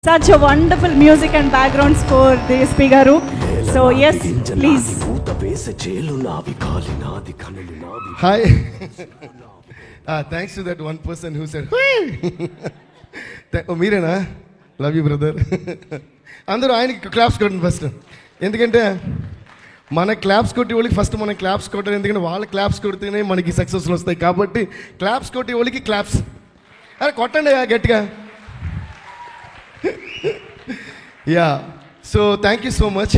Such a wonderful music and background score, DSP Garu. So yes, please. Hi. Thanks to that one person who said, "Hey." Oh, Meerena, love you, brother. అందరూ ఆయనకి claps కొట్టండి first. ఎందుకంటే మన claps కొట్టి వాళ్ళకి first మనం claps కొట్టాలి. ఎందుకంటే వాళ్ళ క్లాప్స్ కొడితేనే మనకి సక్సెస్లు వస్తాయి. కాబట్టి క్లాప్స్ కొట్టి వాళ్ళకి క్లాప్స్. అరే కొట్టండి గట్టిగా. Yeah, so thank you so much.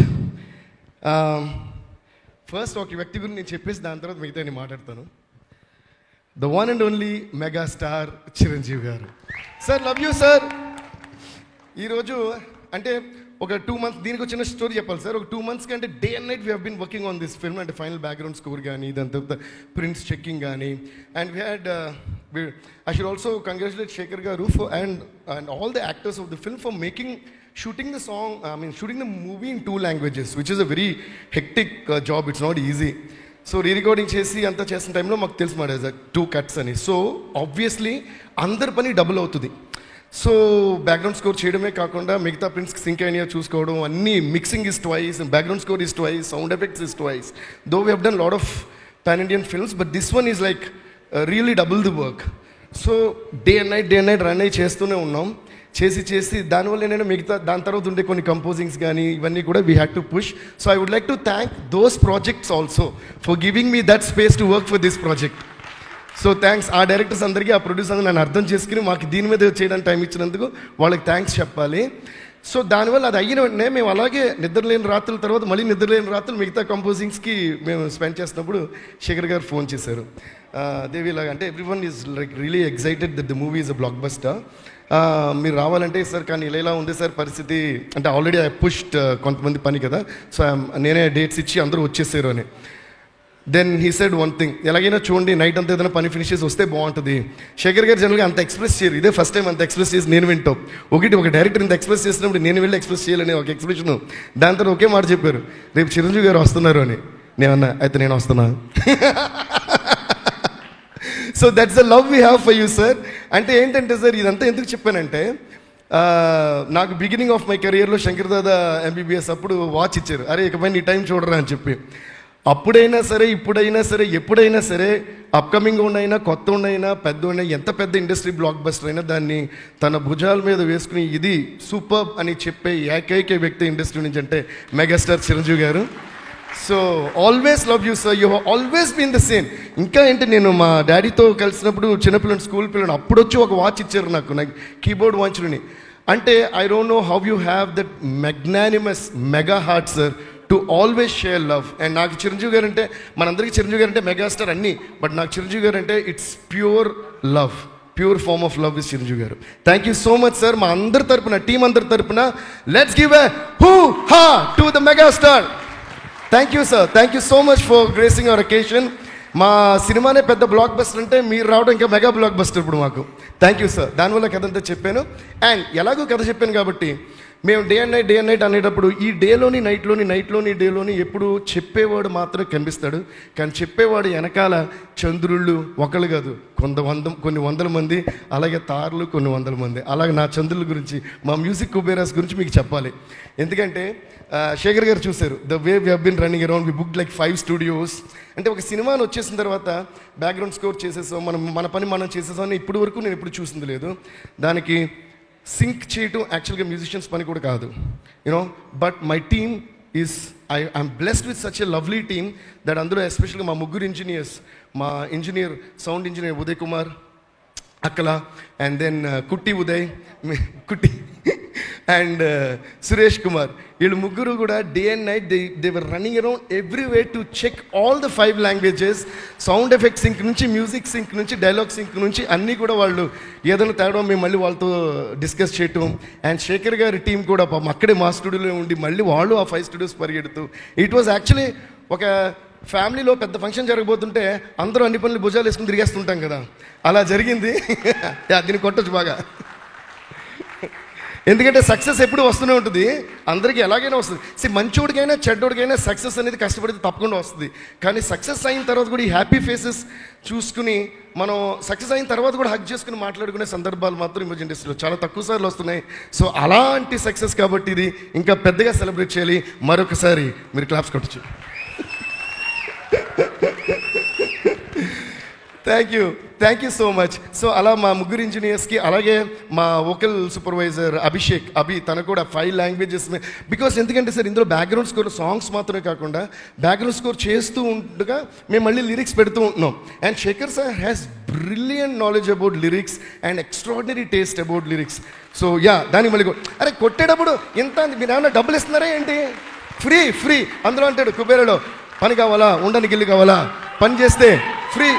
First ఒక వ్యక్తి గురించి నేను చెప్పేసి దాని తర్వాత మిగతా నేను మాట్లాడతాను. The one and only mega star Chiranjeevi garu. Sir, love you sir. ఈరోజు అంటే ఒక 2 months దీనికి వచ్చిన స్టోరీ చెప్పాలి సార్. ఒక 2 months కంటే day and night we have been working on this film. అంటే ఫైనల్ బ్యాక్గ్రౌండ్ స్కోర్ కానీ, దాని తర్వాత ప్రింట్స్ చెక్కింగ్ కానీ. And we had I should also congratulate Shekhar garu for and all the actors of the film for shooting the song, shooting the movie in 2 languages, which is a very hectic job. It's not easy. So re-recording చేసి అంతా చేసిన టైంలో మాకు తెలుసు మాట 2 cuts అని. So obviously అందరి పని డబుల్ అవుతుంది. సో బ్యాక్గ్రౌండ్ స్కోర్ చేయడమే కాకుండా మిగతా ప్రింట్స్కి సింక్ అయినా చూసుకోవడం, అన్నీ mixing is twice, background score is twice, sound effects is twice. Though we have done lot of pan Indian films, but this one is like really double the work. So day and night run అయ్యి చేస్తూనే ఉన్నాం. చేసి దానివల్ల ఏంటంటే మిగతా దాని తర్వాత ఉండే కొన్ని కంపోజింగ్స్ కానీ ఇవన్నీ కూడా we had to push. So I would like to thank those projects also for giving me that space to work for this project. So thanks ఆ డైరెక్టర్స్ అందరికీ, ఆ ప్రొడ్యూసర్ అందరూ నన్ను అర్థం చేసుకుని మాకు దీని మీద చేయడానికి టైం ఇచ్చినందుకు వాళ్ళకి థ్యాంక్స్ చెప్పాలి. సో దానివల్ల అది అయిన వెంటనే మేము అలాగే నిద్రలేని రాత్రుల తర్వాత మళ్ళీ నిద్రలేని రాత్రులు మిగతా కంపోజింగ్స్కి మేము స్పెండ్ చేసినప్పుడు శేఖర్ గారు ఫోన్ చేశారు. దేవిలాగా అంటే every one is like really excited that the movie is a block buster. మీరు రావాలంటే సార్, కానీ ఇలా ఉంది సార్ పరిస్థితి అంటే ఆల్రెడీ ఐ పుష్డ్ కొంతమంది పని కదా, సో నేనే డేట్స్ ఇచ్చి అందరూ వచ్చేసారు అని. Then he said one thing, ఎలాగైనా చూడండి నైట్ అంతా ఏదైనా పని ఫినిష్ చేసి వస్తే బాగుంటుంది. శేఖర్ గారు జనరల్గా అంత ఎక్స్ప్రెస్ చేయరు, ఇదే ఫస్ట్ టైం అంత ఎక్స్ప్రెస్ చేసి నేను వింటాం. ఒక డైరెక్టర్ ఇంత ఎక్స్ప్రెస్ చేసినప్పుడు నేను వెళ్ళి ఎక్స్ప్రెస్ చేయాలని ఒక ఎక్స్ప్రెషన్. దాని తర్వాత ఒకే మాట చెప్పారు, రేపు చిరంజీవి గారు వస్తున్నారు అని. నేనన్నా అయితే నేను వస్తున్నా. So that's the love we have for you sir. అంటే ఏంటంటే సార్, ఇదంతా ఎందుకు చెప్పానంటే, నాకు బిగినింగ్ ఆఫ్ మై కెరియర్లో శంకర్ దాదా ఎంబీబీఎస్ అప్పుడు వాచ్ ఇచ్చారు, అరే ఇకపై నీ టైం చూడరా అని చెప్పి. అప్పుడైనా సరే, ఇప్పుడైనా సరే, ఎప్పుడైనా సరే, అప్కమింగ్ ఉండైనా, కొత్త ఉండైనా, పెద్ద ఉండైనా, ఎంత పెద్ద ఇండస్ట్రీ బ్లాక్ బస్టర్ అయినా దాన్ని తన భుజాల మీద వేసుకుని ఇది సూపర్ అని చెప్పే ఏకైక వ్యక్తి ఇండస్ట్రీ నుంచి అంటే megastar Chiranjeevi garu. So always love you sir, you have always been the same. ఇంకా ఏంటి, నేను మా డాడీతో కలిసినప్పుడు చిన్నపిల్లలు స్కూల్ పిల్లలు అప్పుడు వచ్చి ఒక వాచ్ ఇచ్చారు నాకు కీబోర్డ్ వాచ్ని. అంటే I don't know how you have that magnanimous mega heart sir to always share love. And నాకు చిరంజీవి గారు అంటే, మనందరికీ చిరంజీవి గారు అంటే మెగాస్టార్ అన్నీ, బట్ నాకు చిరంజీవి గారు అంటే it's pure love, pure form of love is Chiranjeevi garu. Thank you so much sir. మా అందరి తరపున, టీం అందరి తరపున let's give a hoo ha to the megastar. Thank you sir, thank you so much for gracing our occasion. మా సినిమానే పెద్ద block buster అంటే మీరు రావడం ఇంకా మెగా బ్లాక్ బస్టర్ ఇప్పుడు మాకు. Thank you sir. దానివల్ల కథ అంతా చెప్పాను. అండ్ ఎలాగో కథ చెప్పాను కాబట్టి మేము డే అండ్ నైట్ అనేటప్పుడు ఈ డేలోని డేలోని ఎప్పుడు చెప్పేవాడు మాత్రమే కనిపిస్తాడు, కానీ చెప్పేవాడు వెనకాల చంద్రుళ్ళు ఒకళ్ళు కాదు కొన్ని వందల మంది, అలాగే తారలు కొన్ని వందల మంది. అలాగే నా చంద్రుల గురించి, మా మ్యూజిక్ కుబేరాస్ గురించి మీకు చెప్పాలి. ఎందుకంటే శేఖర్ గారు చూశారు the way we have been running around. We book like 5 studios. అంటే ఒక సినిమాని వచ్చేసిన తర్వాత బ్యాక్గ్రౌండ్ స్కోర్ చేసేసాం, మన పని మనం చేసేసాం అని ఇప్పటి వరకు నేను ఎప్పుడు చూసింది లేదు. దానికి సింక్ చేయటం యాక్చువల్గా మ్యూజిషియన్స్ పని కూడా కాదు, you know. But my team is I'm blessed with such a lovely team that అందులో ఎస్పెషల్గా మా ముగ్గురు ఇంజనీర్స్, మా engineer sound engineer Uday Kumar Akkala, and then Kutti and Suresh Kumar, వీళ్ళు ముగ్గురు కూడా day and night they were running around every way to check all the 5 languages, sound effect sync నుంచి, music sync నుంచి, డైలాగ్ సింక్ నుంచి అన్నీ కూడా వాళ్ళు ఏదైనా తేడా మేము మళ్ళీ వాళ్ళతో డిస్కస్ చేయటం. అండ్ శేఖర్ గారి టీం కూడా పాపం అక్కడే మా స్టూడియోలో ఉండి మళ్ళీ వాళ్ళు ఆ 5 studios పరిగెడుతూ, ఇట్ వాజ్ యాక్చువల్లీ ఒక ఫ్యామిలీలో పెద్ద ఫంక్షన్ జరగబోతుంటే అందరూ అన్ని పనులు భుజాలు వేసుకుని తిరిగేస్తుంటాం కదా, అలా జరిగింది. దీన్ని కొట్టచ్చు బాగా. ఎందుకంటే సక్సెస్ ఎప్పుడు వస్తూనే ఉంటుంది, అందరికీ ఎలాగైనా వస్తుంది. మంచోడికైనా చెడ్డోడికైనా సక్సెస్ అనేది కష్టపడితే తప్పకుండా వస్తుంది. కానీ సక్సెస్ అయిన తర్వాత కూడా ఈ హ్యాపీ ఫేసెస్ చూసుకుని మనం సక్సెస్ అయిన తర్వాత కూడా హక్ చేసుకుని మాట్లాడుకునే సందర్భాలు మాత్రం ఇమేజ్ ఇండస్ట్రీలో చాలా తక్కువ సార్లు వస్తున్నాయి. సో అలాంటి సక్సెస్ కాబట్టి ఇది ఇంకా పెద్దగా సెలబ్రేట్ చేయాలి. మరొకసారి మీరు క్లాప్స్ కొట్టచ్చు. Thank you so much. So అలా మా ముగ్గురు ఇంజనీర్స్కి, అలాగే మా వోకల్ సూపర్వైజర్ అభి తనకు కూడా 5 లాంగ్వేజెస్. బికాస్ ఎందుకంటే సార్ ఇందులో బ్యాక్గ్రౌండ్ స్కోర్ సాంగ్స్ మాత్రమే కాకుండా బ్యాక్గ్రౌండ్ స్కోర్ చేస్తూ ఉండగా మేము మళ్ళీ లిరిక్స్ పెడుతూ ఉంటున్నాం. And Shekhar sir has brilliant knowledge about lyrics and extraordinary taste about lyrics. So దానికి మళ్ళీ అరే కొట్టేటప్పుడు ఎంత మీరు ఏమన్నా డబ్బులు ఇస్తున్నారా ఏంటి? ఫ్రీ అందులో అంటాడు కుబేరలో, పని కావాలా, ఉండడానికి ఇల్లు కావాలా, పని చేస్తే ఫ్రీ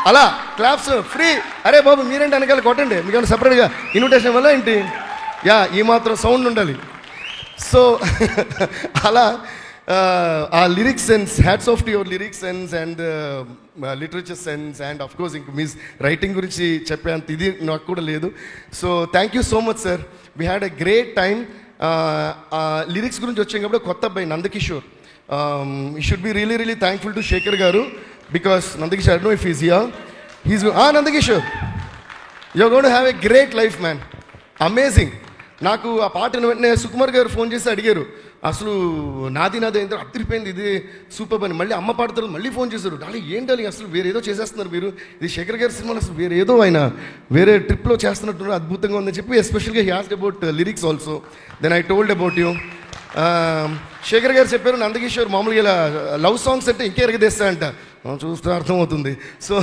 అలా క్లాప్స్ ఫ్రీ. అరే బాబు మీరేంటి వెనకాల కొట్టండి, మీకేమైనా సపరేట్గా ఇన్విటేషన్ వల్ల ఏంటి? ఈ మాత్రం సౌండ్ ఉండాలి. సో అలా ఆ lyrics sense, hats off to your lyrics sense and literature sense and of course ఇంక మీ రైటింగ్ గురించి చెప్పేంత ఇది నాకు కూడా లేదు. So thank you so much sir. We had a great time. Lyrics గురించి వచ్చాం కాబట్టి కొత్త అబ్బాయి Nandakishore, you should be really thankful to Shekhar garu. Because Nandakishore, I don't know if he's here. Nandakishore, you're going to have a great life, man. Amazing. నాకు ఆ పాట వెంటనే సుకుమార్ గారు ఫోన్ చేసి అడిగారు, అసలు నాది ఏంటో అదిరిపోయింది, ఇది సూపర్ అని. మళ్ళీ అమ్మ పాడతారు, మళ్ళీ ఫోన్ చేశారు, డాలి ఏంటి అసలు వేరేదో చేసేస్తున్నారు మీరు, ఇది శేఖర్ గారి సినిమాలో అసలు వేరేదో ఆయన వేరే ట్రిప్లో చేస్తున్నట్టు అద్భుతంగా ఉందని చెప్పి ఎస్పెషల్గా he asked about lyrics also. Then I told about you. Shekhar garu చెప్పారు, నందకిషోర్ మామూలుగా ఇలా లవ్ సాంగ్స్ అంటే ఇంకే ఎరగదేస్తా అంట. చూస్తే అర్థమవుతుంది. సో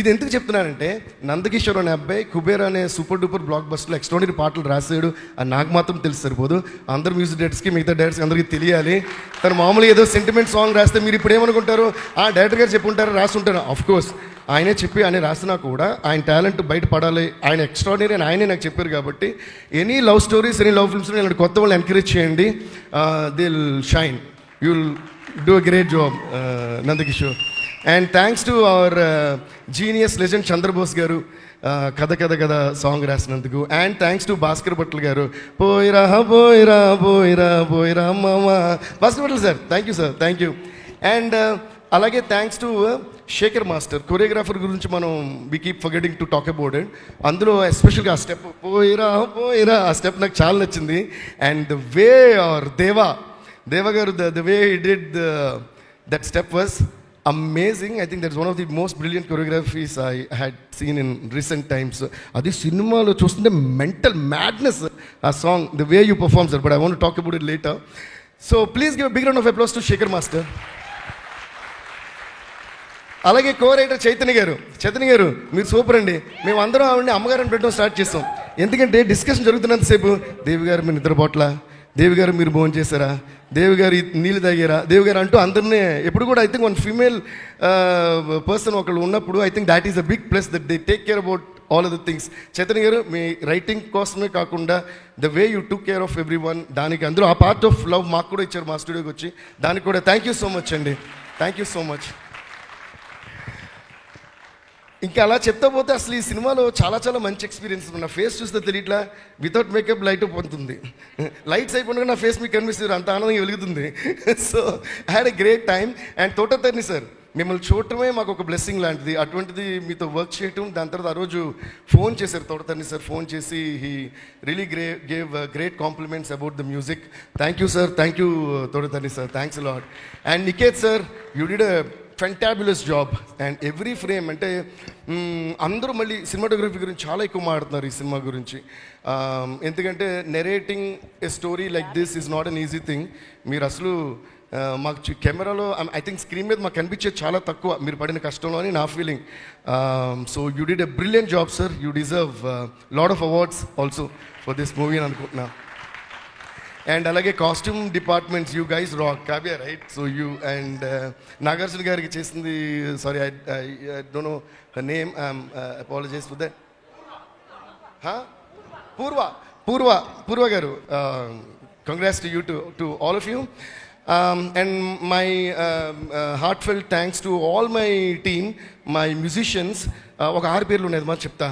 ఇది ఎందుకు చెప్తున్నానంటే, నందకిషోర్ అనే అబ్బాయి కుబేర్ అనే సూపర్ డూపర్ బ్లాక్ బస్టర్లో ఎక్స్ట్రాడినరీ పాటలు రాసాడు. అది నాకు మాత్రం తెలిసి సరిపోదు, అందరు మ్యూజిక్ డైరెక్టర్స్కి, మిగతా డైరెక్టర్స్కి అందరికీ తెలియాలి. తను మామూలుగా ఏదో సెంటిమెంట్ సాంగ్ రాస్తే మీరు ఇప్పుడు ఏమనుకుంటారు, ఆ డైరెక్టర్ గారు చెప్పుంటారు రాసుంటారు. ఆఫ్ కోర్స్ ఆయనే చెప్పి ఆయన రాసినా కూడా ఆయన టాలెంట్ బయటపడాలి, ఆయన ఎక్స్ట్రాడినరీ అని ఆయనే నాకు చెప్పారు. కాబట్టి any love stories, any love films ఇలాంటి కొత్త వాళ్ళు ఎంకరేజ్ చేయండి. They will shine, you will do a great job Nandakishore. And thanks to our genius legend Chandrabose garu, కథ సాంగ్ రాసినందుకు. And thanks to Bhaskar Bhatla garu, పోయిరా పోయిరా పోయిరా పోయిరా మామా. Bhaskar Bhatla sir, thank you sir, thank you. And అలాగే thanks to Shekhar master, choreographer గురించి మనం we keep forgetting to talk about it. అందులో ఎస్పెషల్గా ఆ స్టెప్ పోయిరా పోయిరా, ఆ స్టెప్ నాకు చాలా నచ్చింది. అండ్ ద వే ఆర్ దేవ గారు, the way he did that step was amazing. I think that's one of the most brilliant choreographies I had seen in recent times. Adi cinema chustunte mental madness, a song, the way you perform, sir, but I want to talk about it later. So please give a big round of applause to Shekhar master. అలాగే కో-రైటర్ చైతన్య గారు మీరు super అండి. మేము అందరం ఆవిడని అమ్మగారిని పెట్టడం start చేస్తాం. ఎందుకంటే డిస్కషన్ జరుగుతున్నంతసేపు, దేవి గారు మీరు నిద్రపోట్లా, దేవి గారు మీరు భోజనం చేశారా, దేవి గారు నీళ్ళు తాగారా, దేవి గారు అంటూ అందరినీ ఎప్పుడు కూడా I think one female person ఒకళ్ళు ఉన్నప్పుడు I think that is a big plus, that they take care about all of the things. Chaitanya garu మీ రైటింగ్ కోసమే కాకుండా the way you took care of everyone, దానికి అందులో ఆ పార్ట్ ఆఫ్ లవ్ మాకు కూడా ఇచ్చారు మా స్టూడియోకి వచ్చి, దానికి కూడా థ్యాంక్ యూ సో మచ్ అండి. Thank you so much. ఇంకా అలా చెప్తా పోతే అసలు ఈ సినిమాలో చాలా మంచి ఎక్స్పీరియన్స్. నా ఫేస్ చూస్తే తెలియట్లా, వితౌట్ మేకప్ లైట్ పోతుంది, లైట్స్ అయిపోయినా నా ఫేస్ మీకు కనిపిస్తుంది, అంత ఆనందంగా వెలుగుతుంది. So I had a great time. And Thota Tharani sir, మిమ్మల్ని చూడటమే మాకు ఒక బ్లెస్సింగ్ లాంటిది. అటువంటిది మీతో వర్క్ చేయటం, దాని తర్వాత ఆ రోజు ఫోన్ చేశారు తోటతర్ని సార్, ఫోన్ చేసి he really gave great compliments about the music. Thank you sir, thank you Thotatharani sir, thanks a lot. And Niketh sir, you did a fantabulous job. And every frame అంటే అందరూ మళ్ళీ సినిమాటోగ్రఫీ గురించి చాలా ఎక్కువ మాట్లాడుతున్నారు ఈ సినిమా గురించి. ఎందుకంటే narrating a story like this is not an easy thing. మీరు అసలు మాకు కెమెరాలో ఐ థింక్ స్క్రీన్ మీద మాకు కనిపించేది చాలా తక్కువ మీరు పడిన కష్టంలో అని నా feeling. So you did a brilliant job sir, you deserve lot of awards also for this movie అని అనుకుంటున్నా. అండ్ అలాగే costume departments, you guys rock. Kavya right, so you and Nagarjuna గారికి చేసింది, sorry I don't know her name, apologise for that. Poorva garu, congrats to you, to all of you. And my heartfelt thanks to all my team, my musicians. ఒక 6 పేర్లు ఉన్నాయి, మా చెప్తా.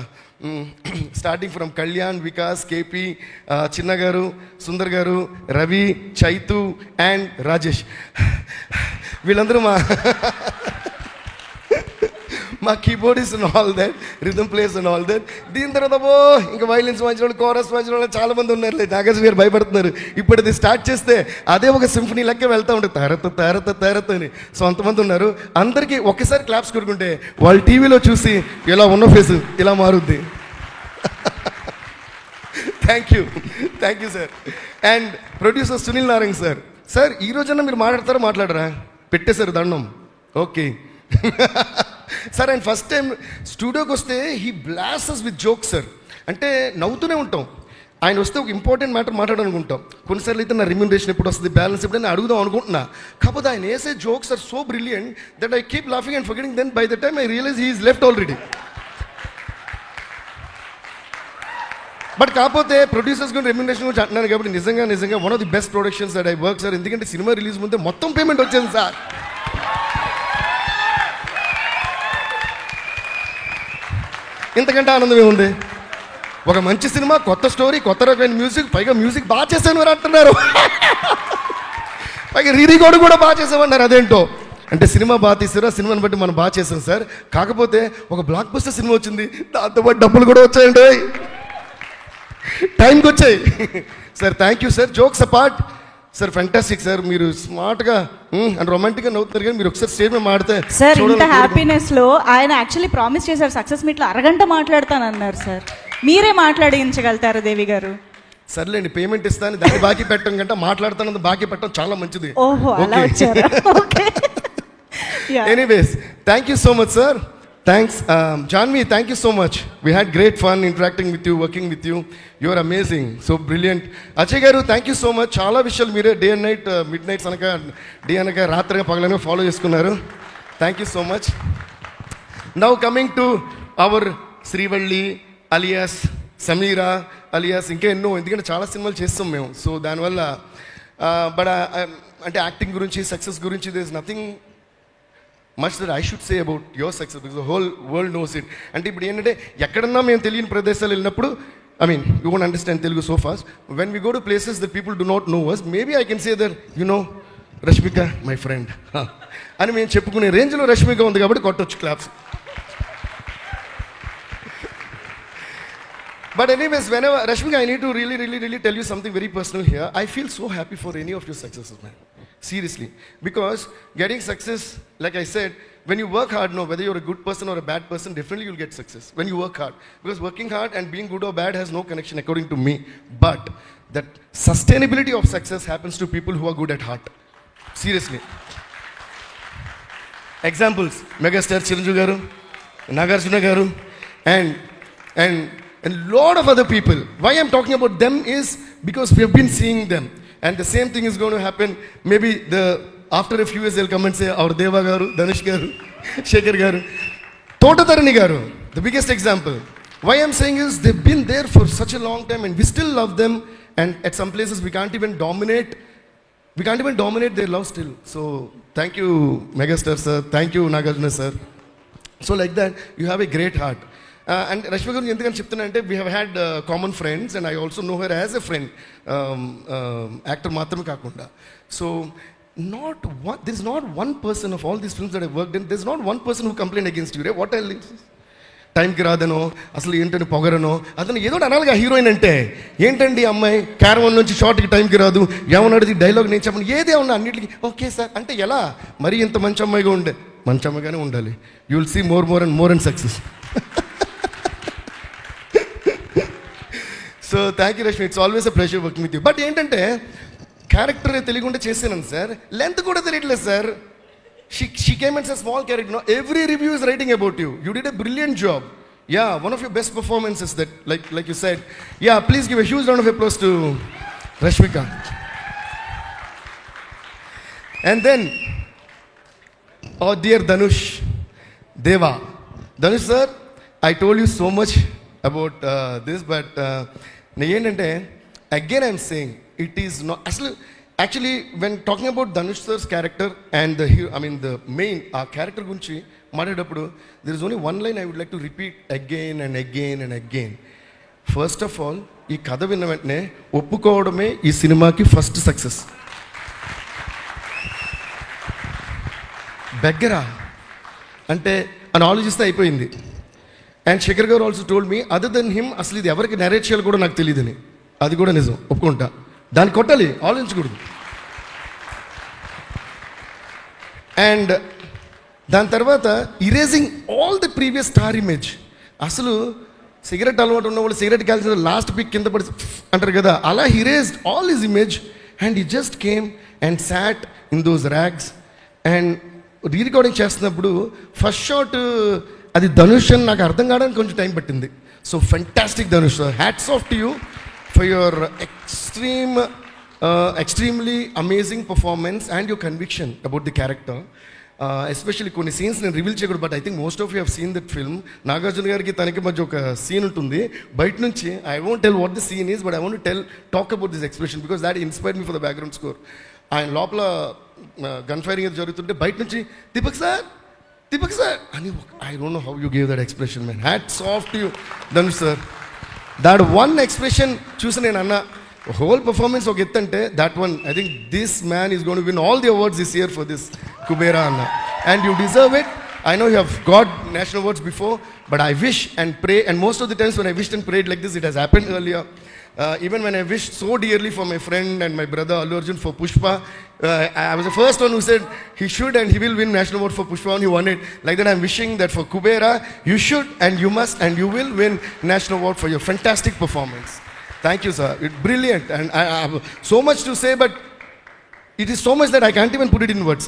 Starting from Kalyan, Vikas, KP, చిన్న గారు, సుందర్ గారు, రవి, చైతు అండ్ రాజేష్, వీళ్ళందరూ మా keyboardist and all that, rhythm players and all that. దీని తర్వాత ఇంకా వైలిన్స్ వాయించిన వాళ్ళు, కోరస్ వాయించిన వాళ్ళు చాలా మంది ఉన్నారు. నాగార్జున గారు భయపడుతున్నారు, ఇప్పుడు ఇది స్టార్ట్ చేస్తే అదే ఒక సింఫనీ లెక్క వెళ్తూ ఉంటుంది, తేరత అని. సో అంతమంది ఉన్నారు. అందరికీ ఒక్కసారి క్లాప్స్ కొడుకుంటే వాళ్ళు టీవీలో చూసి ఇలా ఉన్న ఫేస్ ఇలా మారుద్ది. Thank you sir. And producer Sunil Narayan sir. Sir ఈ రోజన్నా మీరు మాట్లాడరా? పెట్టేశారు దండం. Okay sir. And first time స్టూడియోకి వస్తే he blasts with jokes sir. అంటే నవ్వుతూనే ఉంటాం. ఆయన వస్తే ఒక ఇంపార్టెంట్ మ్యాటర్ మాట్లాడాలనుకుంటాం. కొన్నిసార్లు అయితే నా రెమ్యూనరేషన్ ఎప్పుడు వస్తుంది, బ్యాలెన్స్ ఎప్పుడైనా అడుగుదాం అనుకుంటున్నా. కాకపోతే ఆయన వేసే jokes are so brilliant that I keep laughing and forgetting. Then by the time I realise he is left already. But కాకపోతే ప్రొడ్యూసర్స్ గురించి రెమ్యూనరేషన్ గురించి అంటున్నాను కాబట్టి నిజంగా one of the best productions that I work sir. ఎందుకంటే cinema release ముందే మొత్తం payment వచ్చేది సార్. ఇంతకంటే ఆనందం ఏముంది? ఒక మంచి సినిమా, కొత్త స్టోరీ, కొత్త రకమైన మ్యూజిక్, పైగా మ్యూజిక్ బాగా చేశాను మీరు అంటున్నారు, పైగా రీరికార్డు కూడా బాగా చేసామన్నారు. అదేంటో అంటే సినిమా బాగా తీసారు, ఆ సినిమాని బట్టి మనం బాగా చేసాం సార్. కాకపోతే ఒక బ్లాక్ బస్టర్ సినిమా వచ్చింది, దాంతోపాటు డబ్బులు కూడా వచ్చాయండి, టైంకి వచ్చాయి sir. Thank you sir. Jokes apart sir, fantastic sir. మీరు స్మార్ట్గా అండ్ రొమాంటిక్గా నవ్వుతున్నారు, కానీ మీరు ఒకసారి స్టేజ్ మీద మాడితే సార్ ఇంత హ్యాపీనెస్లో ఆయన యాక్చువల్లీ ప్రామిస్ చేశారు సక్సెస్ మీట్లో అరగంట మాట్లాడతానన్నారు సార్. మీరే మాట్లాడించగలుగుతారు దేవి గారు? సర్లేండి, పేమెంట్ ఇస్తాను, దాన్ని బాకీ పెట్టడం కంటే మాట్లాడుతాను బాకీ పెట్టడం చాలా మంచిది. ఓహో అలా వచ్చారా? Okay. Anyways thank you so much sir. Thanks. Janvi, thank you so much. We had great fun interacting with you, working with you. You are amazing. So brilliant. Ajay garu, thank you so much. Chala vishayalu mere day and night, midnight anaka, day anaka, ratraga pagalanga follow chestunnaru. Thank you so much. Now coming to our Srivalli alias Sameera alias inke enno endukante chala cinemalu chestam memu. So dani valla but ante acting gurinchi, success gurinchi there is nothing much that I should say about your success because the whole world knows it. అంటే ఇప్పుడు ఏంటంటే ఎక్కడన్నా మేము తెలియని ప్రదేశాలు వెళ్ళినప్పుడు, I mean you won't understand Telugu so fast. When we go to places that people do not know us, maybe I can say that you know Rashmika my friend అని మేము చెప్పుకునే రేంజ్లో రష్మిక ఉంది కాబట్టి కొట్టొచ్చు claps. But anyways, whenever Rashmika, I need to really tell you something very personal here. I feel so happy for any of your successes, man. Seriously, because getting success, like I said, when you work hard, no, whether you're a good person or a bad person, definitely you'll get success when you work hard. Because working hard and being good or bad has no connection, according to me. But that sustainability of success happens to people who are good at heart. Seriously. Examples: Megastar Chiranjeevi garu, Nagarjuna garu, and lot of other people. Why I'm talking about them is because we have been seeing them. And the same thing is going to happen. Maybe after a few years they'll come and say, our Deva garu, Dhanush garu, Shekhar garu, Totatarani garu, the biggest example. Why I'm saying is they've been there for such a long time and we still love them. And at some places we can't even dominate their love still. So thank you Megastar sir, thank you Nagarjuna sir. So like that, you have a great heart. And Rashmika garu endukani cheptunna ante we have had common friends and I also know her as a friend, actor maatrame kaakunda. So there is not one person of all these films that I worked in, there is not one person who complained against you, right? What else? టైంకి రాదనో అసలు ఏంటని పొగరనో అతను ఏదో అనాలిగా heroine అంటే ఏంటండి అమ్మాయి caravan నుంచి షార్ట్కి టైంకి రాదు, ఏమన్నాడు డైలాగ్ నేను చెప్పను, ఏదే ఉన్నా అన్నింటికి ఓకే సార్ అంటే ఎలా? మరి ఇంత మంచి అమ్మాయిగా మంచి అమ్మాయిగానే ఉండాలి. You will see more and success. So thank you Rashmi, it's always a pleasure working with you. But ఏంటంటే క్యారెక్టర్ తెలియకుండా చేసాను సార్, లెంత్ కూడా తెలియట్లేదు sir. She came and said small character. No, every review is writing about you. You did a brilliant job. Yeah, one of your best performances that like you said. Yeah, please give a huge round of applause to Rashmika. And then oh dear Dhanush Deva. Dhanush sir, I told you so much about this, but again I'm saying it is not actually when talking about Dhanush sir's character and the main character gunchi మాట్లాడేటప్పుడు there is only one line I would like to repeat again and again and again. First of all, ఈ కథ విన్న వెంటనే ఒప్పుకోవడమే ఈ సినిమాకి first success. బెగ్గరా అంటే అని ఆలోచిస్తే అయిపోయింది. And Shekhar garu also told me other then him అసలు ఇది ఎవరికి నరేట్ చేయాలి కూడా నాకు తెలియదని. అది కూడా నిజం, ఒప్పుకుంటా. దాన్ని కొట్టాలి, ఆలోచించకూడదు. అండ్ దాని తర్వాత erasing all the previous star image. అసలు సిగరెట్ అలవాటు ఉన్న వాళ్ళు సిగరెట్ కాల్సిన లాస్ట్ పిక్ కింద పడి అంటారు కదా, అలా he raised all his image and he just came and sat in those rags. And re recording చేస్తున్నప్పుడు ఫస్ట్ షాట్ అది ధనుష్ అని నాకు అర్థం కావడానికి కొంచెం టైం పట్టింది. So fantastic Dhanush, hats off to you for your extremely amazing performance and your conviction about the character. Especially కొన్ని scenes నేను రివీల్ చేయకూడదు, but I think most of you have seen that film. Nagarjuna గారికి తనకి మధ్య ఒక scene ఉంటుంది బయట నుంచి. I won't tell what the scene is, but I want to talk about this expression because that inspired me for the background score. ఆయన లోపల gun firing అది జరుగుతుంటే బయట నుంచి దీపక్ సార్ అని, I don't know how you gave that expression man. Hats off to you Dhanush sir. That one expression చూసి నేను అన్న హోల్ పర్ఫార్మెన్స్ ఒక ఎత్తు అంటే that one, I think this man is gonna win all the awards this year for this Kubera అన్న. And you deserve it. I know you have got national awards before, but I wish and pray, and most of the times when I wished and prayed like this, it has happened earlier. Even when I wished so dearly for my friend and my brother Allu Arjun for Pushpa, I was the first one who said he should and he will win national award for Pushpa, and he won it. Like that, I'm wishing that for Kubera, you should and you must and you will win national award for your fantastic performance. Thank you, sir. It's brilliant, and I have so much to say, but it is so much that I can't even put it in words.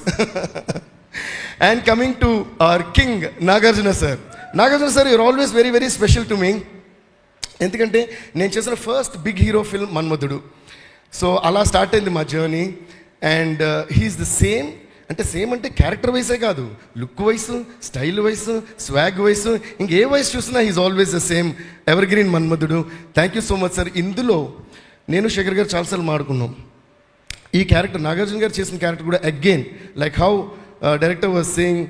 And coming to our king, Nagarjuna sir. Nagarjuna sir, you're always very, very special to me. ఎందుకంటే నేను చేసిన first big hero film Manmadhudu. So అలా start అయింది మా journey. And he's the same, అంటే same అంటే character వైసే కాదు, look wise, style wise, swag wise, ఇంకే వైస్ చూసినా he's always the same evergreen Manmadhudu. Thank you so much sir. ఇందులో నేను శేఖర్ గారు చాలాసార్లు మాడుకున్నాం. ఈ క్యారెక్టర్ నాగార్జున గారు చేసిన క్యారెక్టర్ కూడా again like how director was saying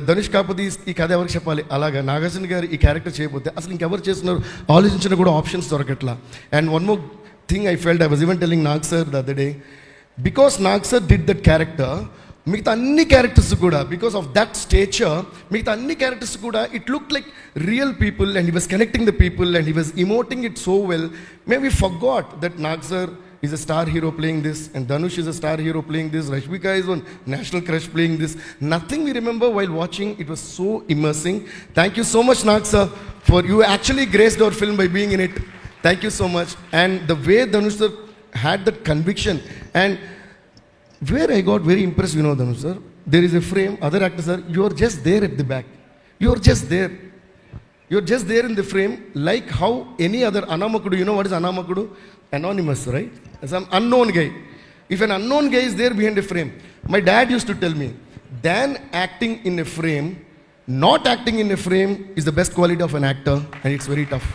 Dhanush కాకపోతే ఈ కథ ఎవరికి చెప్పాలి, అలాగా నాగార్జున గారు ఈ క్యారెక్టర్ చేయకపోతే అసలు ఇంకెవరు చేస్తున్నారు ఆలోచించిన కూడా ఆప్షన్స్ దొరకట్లా. And one more thing I felt, I was even telling Nag sir the other day, because Nag sir did that character, మిగతా అన్ని క్యారెక్టర్స్ కూడా బికాస్ ఆఫ్ దట్ స్టేచర్, మిగతా అన్ని క్యారెక్టర్స్ కూడా it look like real people and he was connecting the people and he was emoting it so well. May we forgot that Nag sir is a star hero playing this, and Dhanush is a star hero playing this, Rashmika is one national crush playing this. Nothing we remember while watching. It was so immersing. Thank you so much, Nag sir, for you actually graced our film by being in it. Thank you so much. And the way Dhanush sir had that conviction, and where I got very impressed, you know, Dhanush sir, there is a frame, other actors are, you are just there at the back. You are just there. You're just there in the frame, like how any other Anamakudu, you know what is Anamakudu? Anonymous, right? Some unknown guy. If an unknown guy is there behind a frame, my dad used to tell me, than acting in a frame, not acting in a frame is the best quality of an actor, and it's very tough.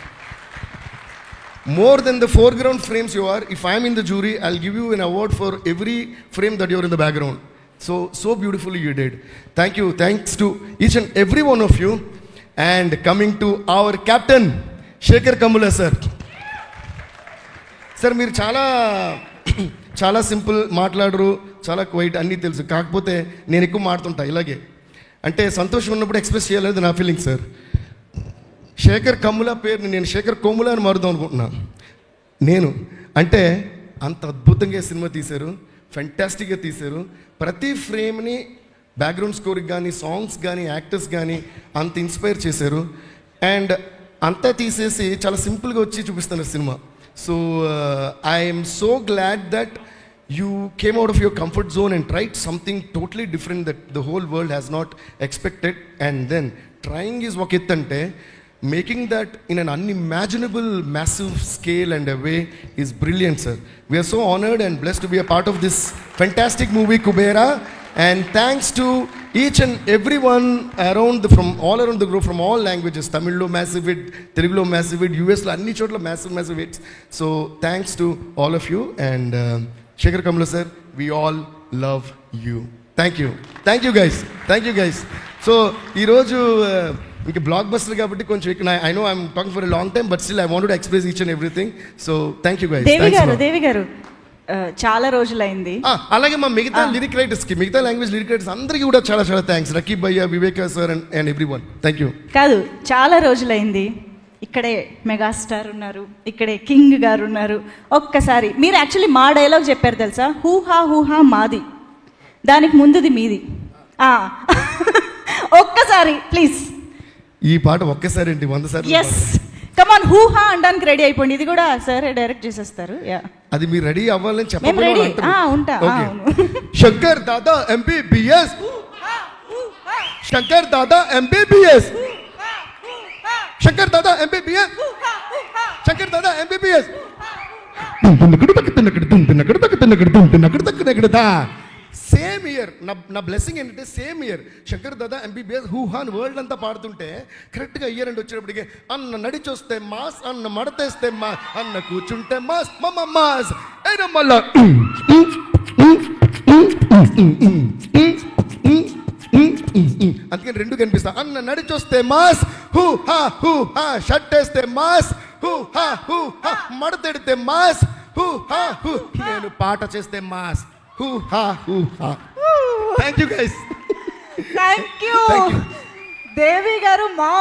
More than the foreground frames you are, if I'm in the jury, I'll give you an award for every frame that you're in the background. So beautifully you did. Thank you. Thanks to each and every one of you. And coming to our captain, Shekhar Kamula sir. Sir మీరు చాలా simple మాట్లాడరు, చాలా quiet, అన్నీ తెలుసు. కాకపోతే నేను ఎక్కువ మాడుతుంటా ఇలాగే, అంటే సంతోషం ఉన్నప్పుడు ఎక్స్ప్రెస్ చేయలేదు నా ఫీలింగ్ సార్. శేఖర్ కమ్ముల పేరుని నేను శేఖర్ కొమ్ముల అని మారుదాం అనుకుంటున్నా. నేను అంటే అంత అద్భుతంగా సినిమా తీశారు, ఫెంటాస్టిక్గా తీశారు. ప్రతి ఫ్రేమ్ని బ్యాక్గ్రౌండ్ స్కోర్కి కానీ, సాంగ్స్ కానీ, యాక్టర్స్ కానీ అంత ఇన్స్పైర్ చేశారు. అండ్ అంతా తీసేసి చాలా సింపుల్గా వచ్చి చూపిస్తున్నారు cinema. So I am so glad that you came out of your comfort zone and tried something totally different that the whole world has not expected, and then trying is vakitante, making that in an unimaginable massive scale and a way is brilliant, sir. We are so honored and blessed to be a part of this fantastic movie Kubera, and thanks to each and everyone from all around the globe, from all languages. Tamil lo massive hit, Telugu lo massive hit, US lo anni chotla massive hits. So thanks to all of you, and Shekhar Kamula sir, we all love you. Thank you guys so ఈరోజు ఇంక blockbuster కాబట్టి కొంచెం ఇక్కడ I know I'm talking for a long time but still I want to express each and everything. So thank you guys. Devi garu చాలా రోజులైంది. అలాగే మా మిగతా లిరిక్ రైటర్స్ కి, మిగతా లాంగ్వేజ్ లిరిక్ రైటర్స్ అందరికీ కూడా చాలా చాలా థ్యాంక్స్. రకీబ్ భయ్య, Viveka sir and everyone, thank you. కాదు, చాలా రోజులైంది. ఇక్కడే మెగాస్టార్ ఉన్నారు, ఇక్కడే కింగ్ గారు ఉన్నారు. ఒక్కసారి మీరు యాక్చువల్లీ మా డైలాగ్ చెప్పారు తెలుసా, హూహా మాది, దానికి ముందుది మీది. ఒక్కసారి ప్లీజ్. ఈ పాట ఒక్కసారి ఏంటి 100 సార్లు. ఎస్, కమాన్, హూహా అనడానికి రెడీ అయిపోండి. ఇది కూడా సార్ డైరెక్ట్ చేసేస్తారు. అది మీరు రెడీ అవ్వాలని ఉంటా. Shankar Dada MBBS, Shankar Dada MBBS, Shankar Dada MBBS, Shankar Dada MBBS. Same year నా బ్లెస్సింగ్ ఏంటంటే same year Shankar Dada MBBS హూహాన్ world అంతా పాడుతుంటే కరెక్ట్గా ఇయర్ అండ్ వచ్చేటప్పటికి అన్న నడిచొస్తే మాస్, అన్న మడతేస్తే మాస్, అన్న కూర్చుంటే మాస్, మమ్మ మాస్ అయినా మళ్ళా అందుకని రెండు కనిపిస్తా. అన్న నడిచొస్తే మాస్, హూ హా షర్ట్ వేస్తే మాస్, హూ హా మడతెడితే మాస్, హూ నేను పాట చేస్తే మాస్, హూ హా. Thank you guys. Thank you Devi garu. మా